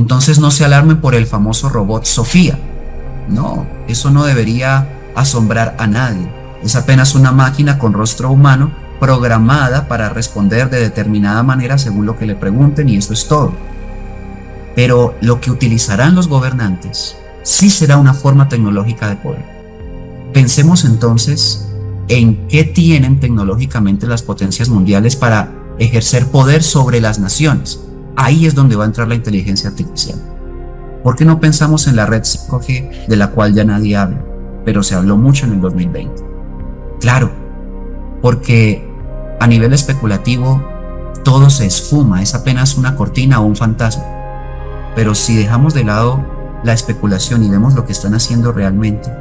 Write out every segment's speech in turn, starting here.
Entonces no se alarmen por el famoso robot Sofía. No, eso no debería asombrar a nadie. Es apenas una máquina con rostro humano programada para responder de determinada manera según lo que le pregunten, y eso es todo. Pero lo que utilizarán los gobernantes sí será una forma tecnológica de poder. Pensemos entonces en qué tienen tecnológicamente las potencias mundiales para ejercer poder sobre las naciones. Ahí es donde va a entrar la inteligencia artificial. ¿Por qué no pensamos en la red 5G, de la cual ya nadie habla, pero se habló mucho en el 2020? Claro, porque a nivel especulativo todo se esfuma, es apenas una cortina o un fantasma. Pero si dejamos de lado la especulación y vemos lo que están haciendo realmente,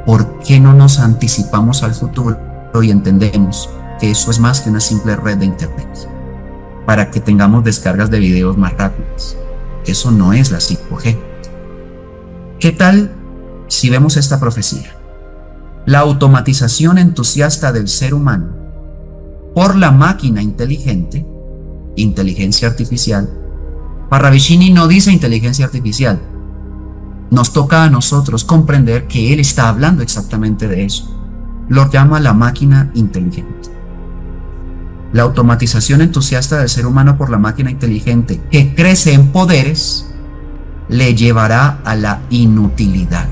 ¿por qué no nos anticipamos al futuro y entendemos que eso es más que una simple red de internet para que tengamos descargas de videos más rápidas? Eso no es la 5G. ¿Qué tal si vemos esta profecía? La automatización entusiasta del ser humano por la máquina inteligente, inteligencia artificial. Parravicini no dice inteligencia artificial. Nos toca a nosotros comprender que él está hablando exactamente de eso. Lo llama la máquina inteligente. La automatización entusiasta del ser humano por la máquina inteligente que crece en poderes le llevará a la inutilidad.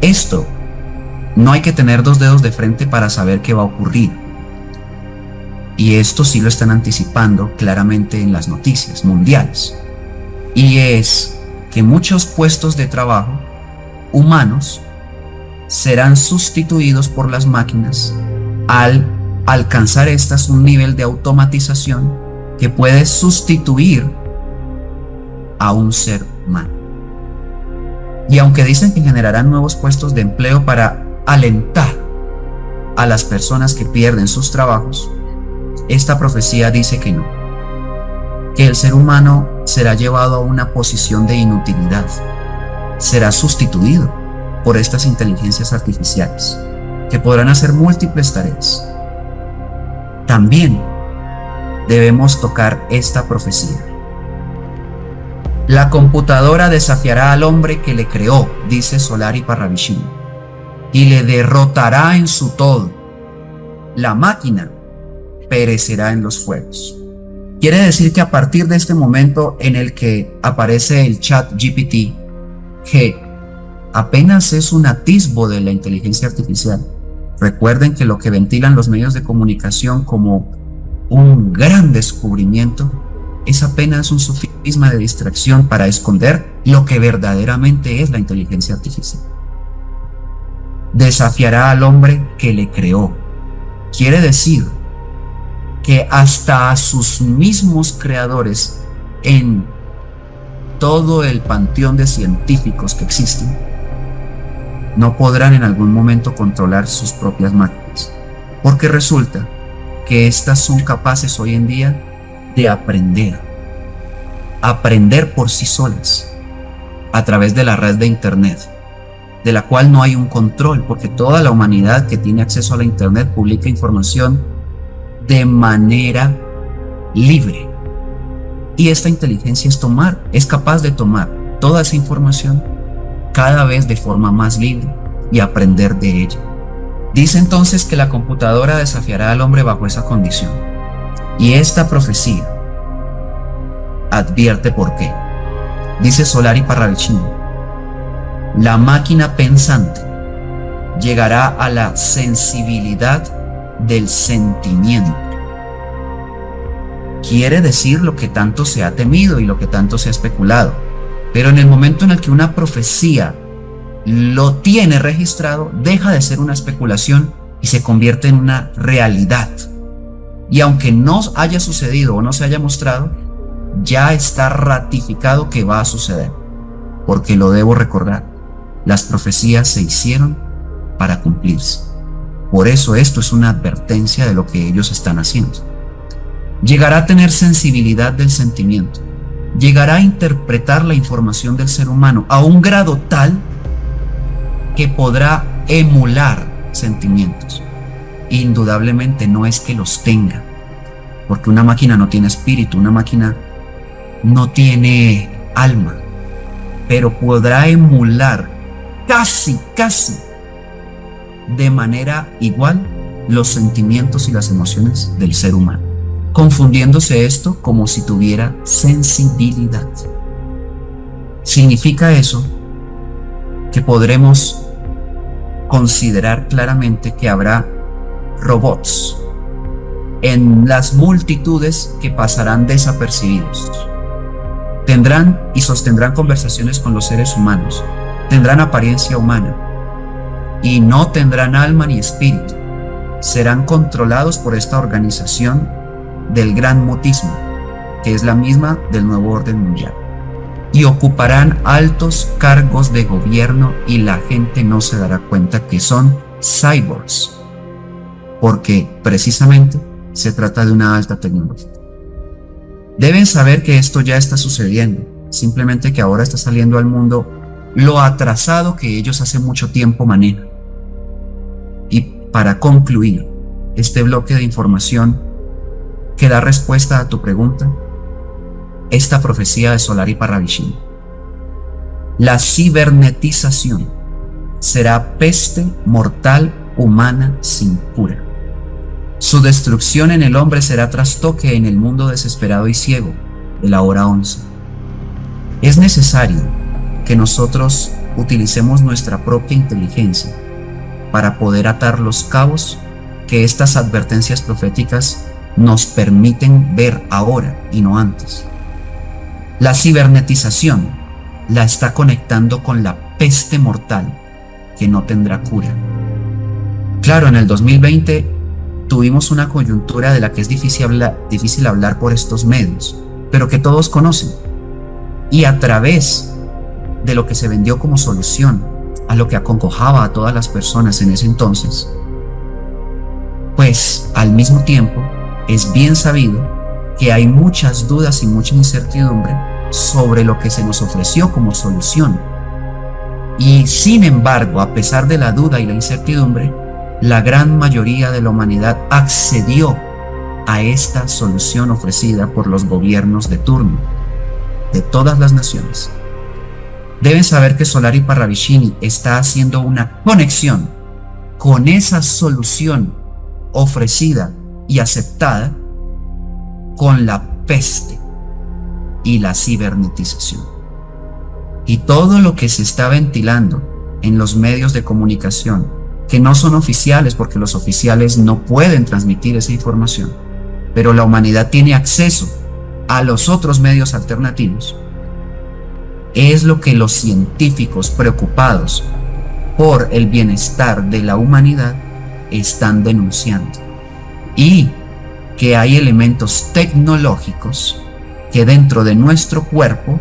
Esto no hay que tener dos dedos de frente para saber qué va a ocurrir. Y esto sí lo están anticipando claramente en las noticias mundiales. Y es que muchos puestos de trabajo humanos serán sustituidos por las máquinas al alcanzar estas un nivel de automatización que puede sustituir a un ser humano. Y aunque dicen que generarán nuevos puestos de empleo para alentar a las personas que pierden sus trabajos, esta profecía dice que no, que el ser humano será llevado a una posición de inutilidad, será sustituido por estas inteligencias artificiales que podrán hacer múltiples tareas. También debemos tocar esta profecía. La computadora desafiará al hombre que le creó, dice Solari Parravicini, y le derrotará en su todo. La máquina perecerá en los fuegos. Quiere decir que a partir de este momento en el que aparece el chat GPT, que apenas es un atisbo de la inteligencia artificial. Recuerden que lo que ventilan los medios de comunicación como un gran descubrimiento es apenas un sofisma de distracción para esconder lo que verdaderamente es la inteligencia artificial. Desafiará al hombre que le creó. Quiere decir que hasta a sus mismos creadores en todo el panteón de científicos que existen no podrán en algún momento controlar sus propias máquinas, porque resulta que estas son capaces hoy en día de aprender por sí solas a través de la red de internet, de la cual no hay un control, porque toda la humanidad que tiene acceso a la internet publica información de manera libre. Y esta inteligencia es capaz de tomar toda esa información cada vez de forma más libre y aprender de ella. Dice entonces que la computadora desafiará al hombre bajo esa condición. Y esta profecía advierte por qué. Dice Solari Parravicini: la máquina pensante llegará a la sensibilidad del sentimiento. Quiere decir lo que tanto se ha temido y lo que tanto se ha especulado. Pero en el momento en el que una profecía lo tiene registrado, deja de ser una especulación y se convierte en una realidad. Y aunque no haya sucedido o no se haya mostrado, ya está ratificado que va a suceder. Porque lo debo recordar, las profecías se hicieron para cumplirse. Por eso esto es una advertencia de lo que ellos están haciendo. Llegará a tener sensibilidad del sentimiento. Llegará a interpretar la información del ser humano a un grado tal que podrá emular sentimientos. Indudablemente no es que los tenga, porque una máquina no tiene espíritu, una máquina no tiene alma, pero podrá emular casi de manera igual los sentimientos y las emociones del ser humano, confundiéndose esto como si tuviera sensibilidad. Significa eso que podremos considerar claramente que habrá robots en las multitudes que pasarán desapercibidos. Tendrán y sostendrán conversaciones con los seres humanos, tendrán apariencia humana y no tendrán alma ni espíritu. Serán controlados por esta organización del Gran Mutismo, que es la misma del Nuevo Orden Mundial, y ocuparán altos cargos de gobierno y la gente no se dará cuenta que son cyborgs, porque precisamente se trata de una alta tecnología. Deben saber que esto ya está sucediendo, simplemente que ahora está saliendo al mundo lo atrasado que ellos hace mucho tiempo manejan. Y para concluir este bloque de información que da respuesta a tu pregunta, esta profecía de Solari Parravicini: la cibernetización será peste mortal humana sin cura. Su destrucción en el hombre será trastoque en el mundo desesperado y ciego de la hora 11. Es necesario que nosotros utilicemos nuestra propia inteligencia para poder atar los cabos que estas advertencias proféticas nos permiten ver ahora y no antes. La cibernetización la está conectando con la peste mortal que no tendrá cura. Claro, en el 2020 tuvimos una coyuntura de la que es difícil hablar por estos medios, pero que todos conocen. Y a través de lo que se vendió como solución a lo que acongojaba a todas las personas en ese entonces, pues al mismo tiempo es bien sabido que hay muchas dudas y mucha incertidumbre sobre lo que se nos ofreció como solución. Y sin embargo, a pesar de la duda y la incertidumbre, la gran mayoría de la humanidad accedió a esta solución ofrecida por los gobiernos de turno de todas las naciones. Deben saber que Solari Parravicini está haciendo una conexión con esa solución ofrecida y aceptada con la peste y la cibernetización. Y todo lo que se está ventilando en los medios de comunicación, que no son oficiales porque los oficiales no pueden transmitir esa información, pero la humanidad tiene acceso a los otros medios alternativos, es lo que los científicos preocupados por el bienestar de la humanidad están denunciando. Y que hay elementos tecnológicos que dentro de nuestro cuerpo,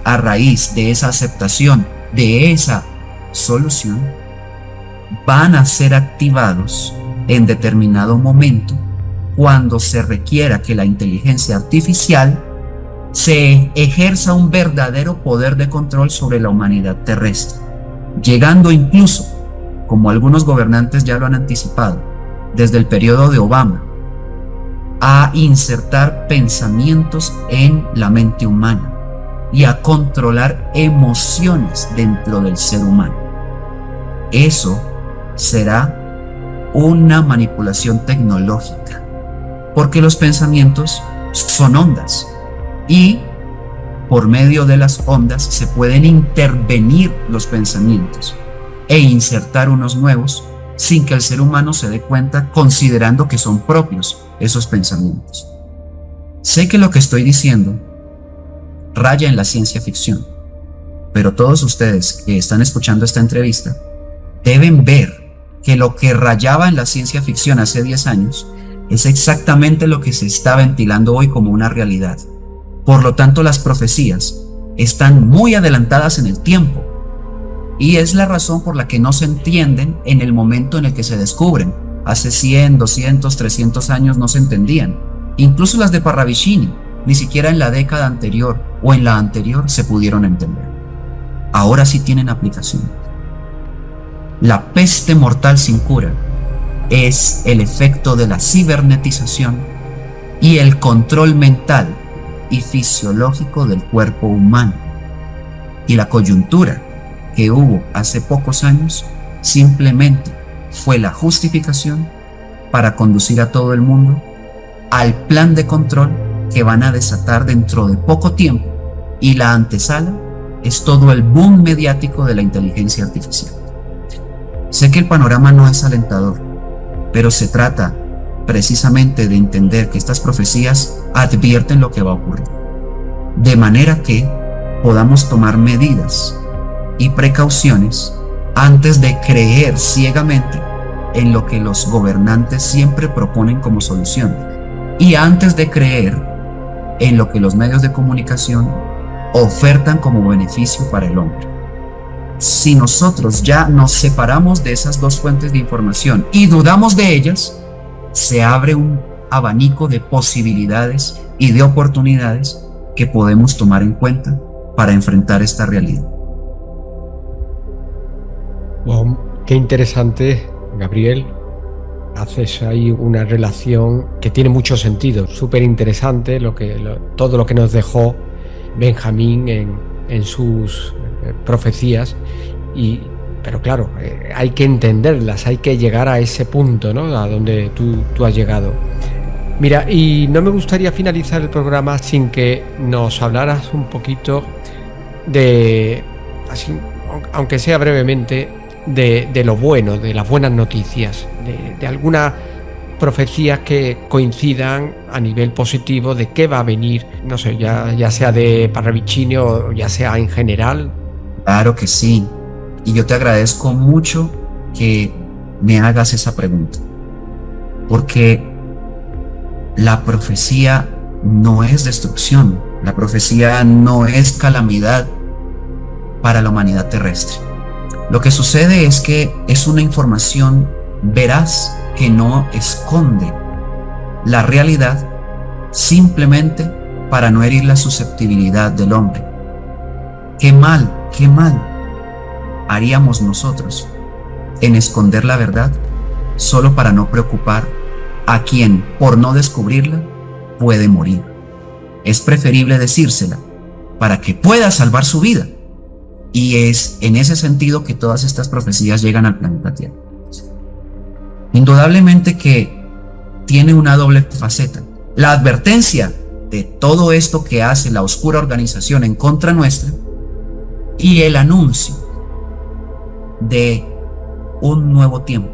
a raíz de esa aceptación de esa solución, van a ser activados en determinado momento cuando se requiera que la inteligencia artificial se ejerza un verdadero poder de control sobre la humanidad terrestre, llegando incluso, como algunos gobernantes ya lo han anticipado, desde el periodo de Obama, a insertar pensamientos en la mente humana y a controlar emociones dentro del ser humano. Eso será una manipulación tecnológica, porque los pensamientos son ondas y por medio de las ondas se pueden intervenir los pensamientos e insertar unos nuevos sin que el ser humano se dé cuenta, considerando que son propios esos pensamientos. Sé que lo que estoy diciendo raya en la ciencia ficción, pero todos ustedes que están escuchando esta entrevista deben ver que lo que rayaba en la ciencia ficción hace 10 años es exactamente lo que se está ventilando hoy como una realidad. Por lo tanto, las profecías están muy adelantadas en el tiempo y es la razón por la que no se entienden en el momento en el que se descubren. Hace 100, 200, 300 años no se entendían. Incluso las de Parravicini, ni siquiera en la década anterior o en la anterior se pudieron entender. Ahora sí tienen aplicación. La peste mortal sin cura es el efecto de la cibernetización y el control mental y fisiológico del cuerpo humano. Y la coyuntura que hubo hace pocos años simplemente fue la justificación para conducir a todo el mundo al plan de control que van a desatar dentro de poco tiempo, y la antesala es todo el boom mediático de la inteligencia artificial. Sé que el panorama no es alentador, pero se trata precisamente de entender que estas profecías advierten lo que va a ocurrir, de manera que podamos tomar medidas y precauciones antes de creer ciegamente en lo que los gobernantes siempre proponen como solución, y antes de creer en lo que los medios de comunicación ofertan como beneficio para el hombre. Si nosotros ya nos separamos de esas dos fuentes de información y dudamos de ellas, se abre un abanico de posibilidades y de oportunidades que podemos tomar en cuenta para enfrentar esta realidad. Wow, qué interesante, Gabriel. Haces ahí una relación que tiene mucho sentido, súper interesante todo lo que nos dejó Benjamín en sus profecías, pero claro, hay que entenderlas, hay que llegar a ese punto, ¿no? A donde tú has llegado. Mira, y no me gustaría finalizar el programa sin que nos hablaras un poquito de, así, aunque sea brevemente, de lo bueno, de las buenas noticias, de algunas profecías que coincidan a nivel positivo de qué va a venir, no sé, ya sea de Parravicini o ya sea en general. Claro que sí, y yo te agradezco mucho que me hagas esa pregunta, porque la profecía no es destrucción, la profecía no es calamidad para la humanidad terrestre. Lo que sucede es que es una información veraz que no esconde la realidad simplemente para no herir la susceptibilidad del hombre. Qué mal haríamos nosotros en esconder la verdad solo para no preocupar a quien, por no descubrirla, puede morir. Es preferible decírsela para que pueda salvar su vida. Y es en ese sentido que todas estas profecías llegan al planeta Tierra. Indudablemente que tiene una doble faceta. La advertencia de todo esto que hace la oscura organización en contra nuestra, y el anuncio de un nuevo tiempo,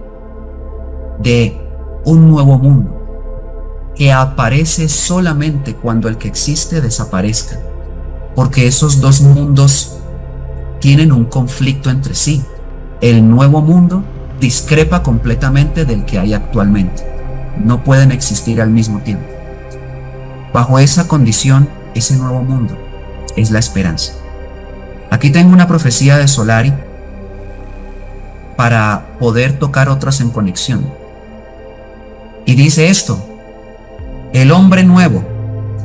de un nuevo mundo, que aparece solamente cuando el que existe desaparezca, porque esos dos mundos tienen un conflicto entre sí. El nuevo mundo discrepa completamente del que hay actualmente. No pueden existir al mismo tiempo. Bajo esa condición, ese nuevo mundo es la esperanza. Aquí tengo una profecía de Solari para poder tocar otras en conexión. Y dice esto: el hombre nuevo,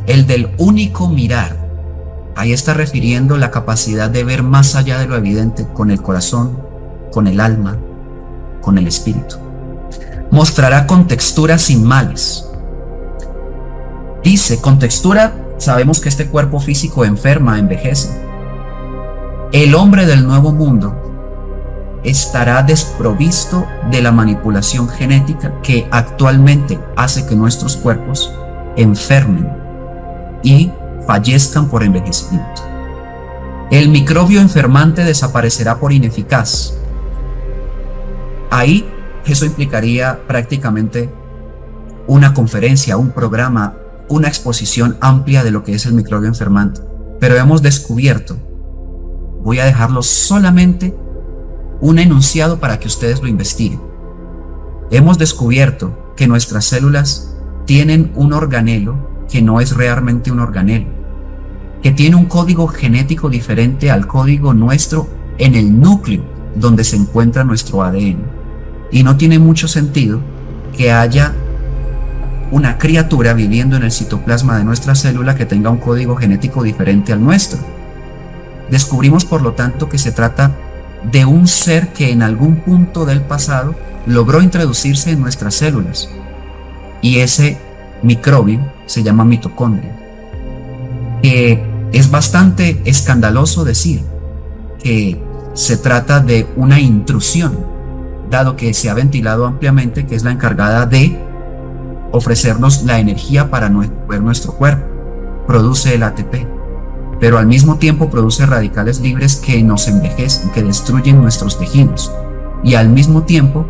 el del único mirar. Ahí está refiriendo la capacidad de ver más allá de lo evidente con el corazón, con el alma, con el espíritu. Mostrará contextura sin males. Dice, contextura, sabemos que este cuerpo físico enferma, envejece. El hombre del nuevo mundo estará desprovisto de la manipulación genética que actualmente hace que nuestros cuerpos enfermen y fallezcan por envejecimiento. El microbio enfermante desaparecerá por ineficaz. Ahí eso implicaría prácticamente una conferencia, un programa, una exposición amplia de lo que es el microbio enfermante. Pero hemos descubierto, voy a dejarlo solamente un enunciado para que ustedes lo investiguen. Hemos descubierto que nuestras células tienen un organelo que no es realmente un organelo, que tiene un código genético diferente al código nuestro en el núcleo donde se encuentra nuestro ADN. Y no tiene mucho sentido que haya una criatura viviendo en el citoplasma de nuestra célula que tenga un código genético diferente al nuestro. Descubrimos, por lo tanto, que se trata de un ser que en algún punto del pasado logró introducirse en nuestras células. Y ese microbio se llama mitocondria. que es bastante escandaloso decir que se trata de una intrusión, dado que se ha ventilado ampliamente que es la encargada de ofrecernos la energía para mover nuestro cuerpo. Produce el ATP, pero al mismo tiempo produce radicales libres que nos envejecen, que destruyen nuestros tejidos, y al mismo tiempo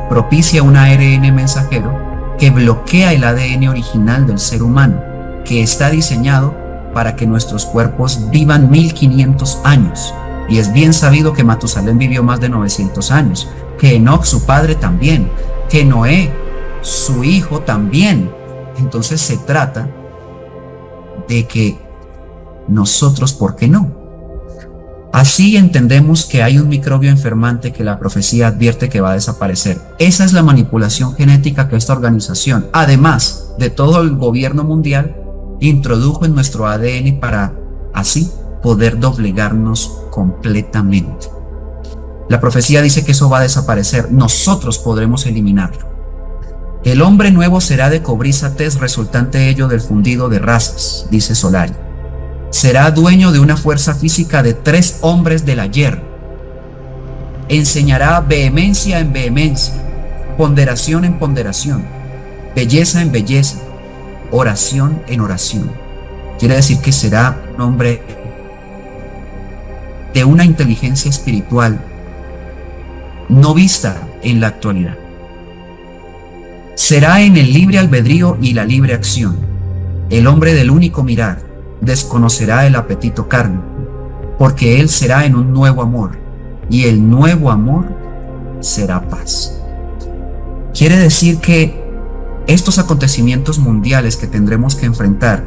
propicia un ARN mensajero que bloquea el ADN original del ser humano, que está diseñado para que nuestros cuerpos vivan 1500 años. Y es bien sabido que Matusalén vivió más de 900 años, que Enoc, su padre, también, que Noé, su hijo, también. Entonces se trata de que nosotros, ¿por qué no? Así entendemos que hay un microbio enfermante que la profecía advierte que va a desaparecer. Esa es la manipulación genética que esta organización, además de todo el gobierno mundial, introdujo en nuestro ADN para así poder doblegarnos completamente. La profecía dice que eso va a desaparecer. Nosotros podremos eliminarlo. El hombre nuevo será de cobriza tez, resultante ello del fundido de razas, dice Solari. Será dueño de una fuerza física de 3 hombres del ayer. Enseñará vehemencia en vehemencia, ponderación en ponderación, belleza en belleza, oración en oración. Quiere decir que será un hombre de una inteligencia espiritual no vista en la actualidad. Será en el libre albedrío y la libre acción. El hombre del único mirar desconocerá el apetito carne, porque él será en un nuevo amor, y el nuevo amor será paz. Quiere decir que estos acontecimientos mundiales que tendremos que enfrentar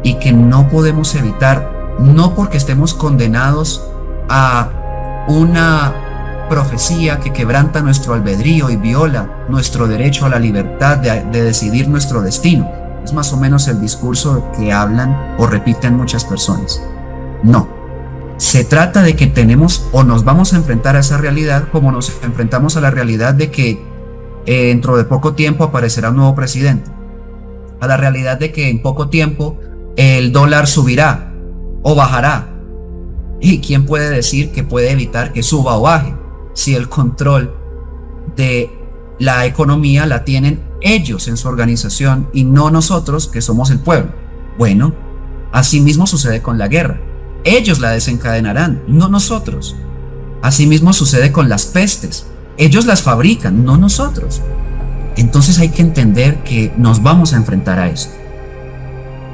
y que no podemos evitar, no porque estemos condenados a una profecía que quebranta nuestro albedrío y viola nuestro derecho a la libertad de decidir nuestro destino. Es más o menos el discurso que hablan o repiten muchas personas. No, se trata de que tenemos o nos vamos a enfrentar a esa realidad como nos enfrentamos a la realidad de que dentro de poco tiempo aparecerá un nuevo presidente, a la realidad de que en poco tiempo el dólar subirá o bajará. ¿Y quién puede decir que puede evitar que suba o baje si el control de la economía la tienen ellos en su organización y no nosotros, que somos el pueblo? Bueno, asimismo sucede con la guerra. Ellos la desencadenarán, no nosotros. Asimismo sucede con las pestes. Ellos las fabrican, no nosotros. Entonces hay que entender que nos vamos a enfrentar a esto,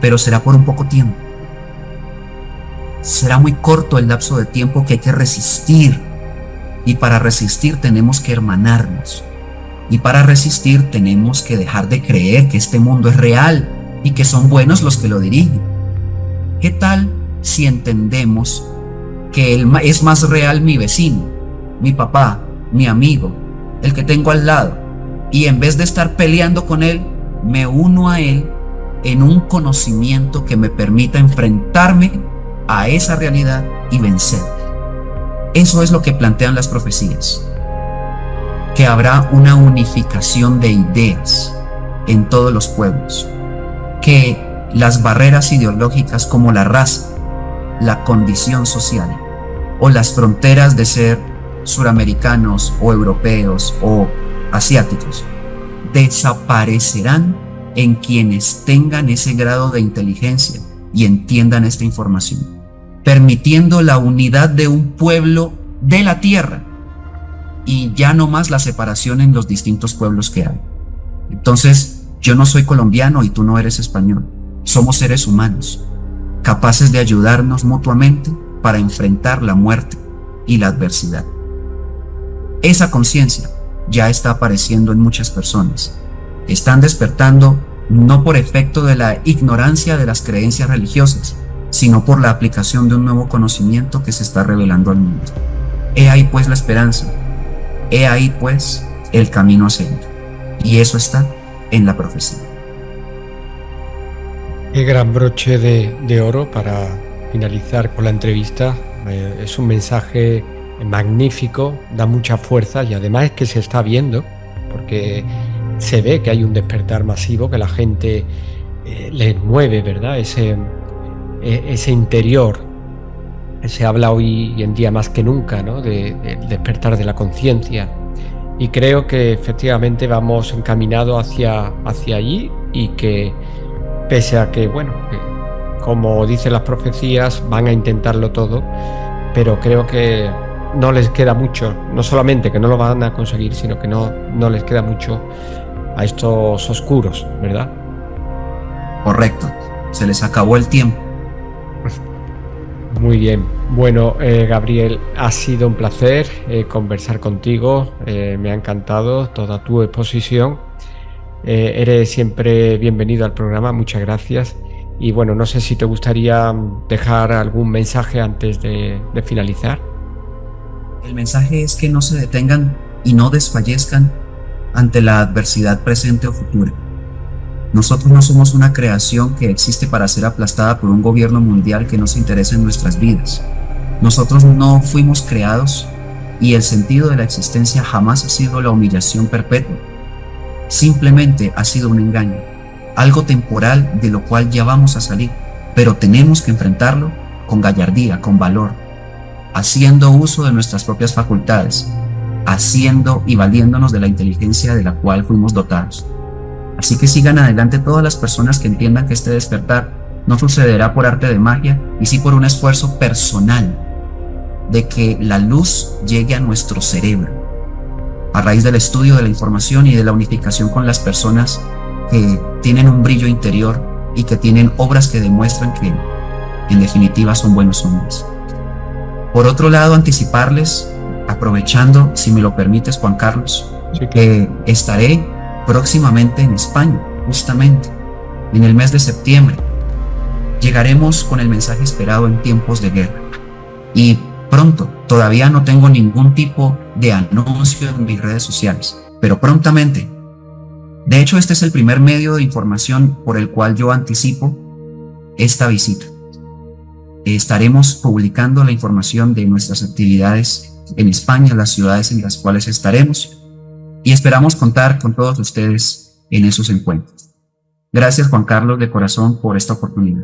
pero será por un poco tiempo. Será muy corto el lapso de tiempo que hay que resistir, y para resistir tenemos que hermanarnos, y para resistir tenemos que dejar de creer que este mundo es real y que son buenos los que lo dirigen. ¿Qué tal si entendemos que es más real mi vecino, mi papá, mi amigo, el que tengo al lado, y en vez de estar peleando con él, me uno a él en un conocimiento que me permita enfrentarme a esa realidad y vencer? Eso es lo que plantean las profecías, que habrá una unificación de ideas en todos los pueblos, que las barreras ideológicas como la raza, la condición social o las fronteras de ser suramericanos o europeos o asiáticos desaparecerán en quienes tengan ese grado de inteligencia y entiendan esta información, permitiendo la unidad de un pueblo de la tierra y ya no más la separación en los distintos pueblos que hay. Entonces, yo no soy colombiano y tú no eres español. Somos seres humanos, capaces de ayudarnos mutuamente para enfrentar la muerte y la adversidad. Esa conciencia ya está apareciendo en muchas personas. Están despertando no por efecto de la ignorancia de las creencias religiosas, sino por la aplicación de un nuevo conocimiento que se está revelando al mundo. He ahí pues la esperanza, he ahí pues el camino a seguir, y eso está en la profecía. Qué gran broche de oro para finalizar con la entrevista. Es un mensaje magnífico, da mucha fuerza y además es que se está viendo, porque se ve que hay un despertar masivo, que la gente les mueve, ¿verdad? ese interior. Se habla hoy en día más que nunca, ¿no?, del despertar de la conciencia, y creo que efectivamente vamos encaminados hacia allí, y que pese a que, bueno, como dicen las profecías, van a intentarlo todo, pero creo que no les queda mucho, no solamente que no lo van a conseguir, sino que no les queda mucho a estos oscuros, ¿verdad? Correcto, se les acabó el tiempo. Muy bien. Bueno, Gabriel, ha sido un placer conversar contigo. Me ha encantado toda tu exposición. Eres siempre bienvenido al programa. Muchas gracias. Y bueno, no sé si te gustaría dejar algún mensaje antes de finalizar. El mensaje es que no se detengan y no desfallezcan ante la adversidad presente o futura. Nosotros no somos una creación que existe para ser aplastada por un gobierno mundial que no se interesa en nuestras vidas. Nosotros no fuimos creados, y el sentido de la existencia jamás ha sido la humillación perpetua. Simplemente ha sido un engaño, algo temporal de lo cual ya vamos a salir, pero tenemos que enfrentarlo con gallardía, con valor, haciendo uso de nuestras propias facultades, haciendo y valiéndonos de la inteligencia de la cual fuimos dotados. Así que sigan adelante todas las personas que entiendan que este despertar no sucederá por arte de magia, y sí por un esfuerzo personal de que la luz llegue a nuestro cerebro, a raíz del estudio de la información y de la unificación con las personas que tienen un brillo interior y que tienen obras que demuestran que, en definitiva, son buenos hombres. Por otro lado, anticiparles, aprovechando, si me lo permites, Juan Carlos, Sí, que estaré próximamente en España, justamente en el mes de septiembre. Llegaremos con el mensaje esperado en tiempos de guerra. Y pronto, todavía no tengo ningún tipo de anuncio en mis redes sociales, pero prontamente. De hecho, este es el primer medio de información por el cual yo anticipo esta visita. Estaremos publicando la información de nuestras actividades en España, las ciudades en las cuales estaremos, y esperamos contar con todos ustedes en esos encuentros. Gracias, Juan Carlos, de corazón, por esta oportunidad.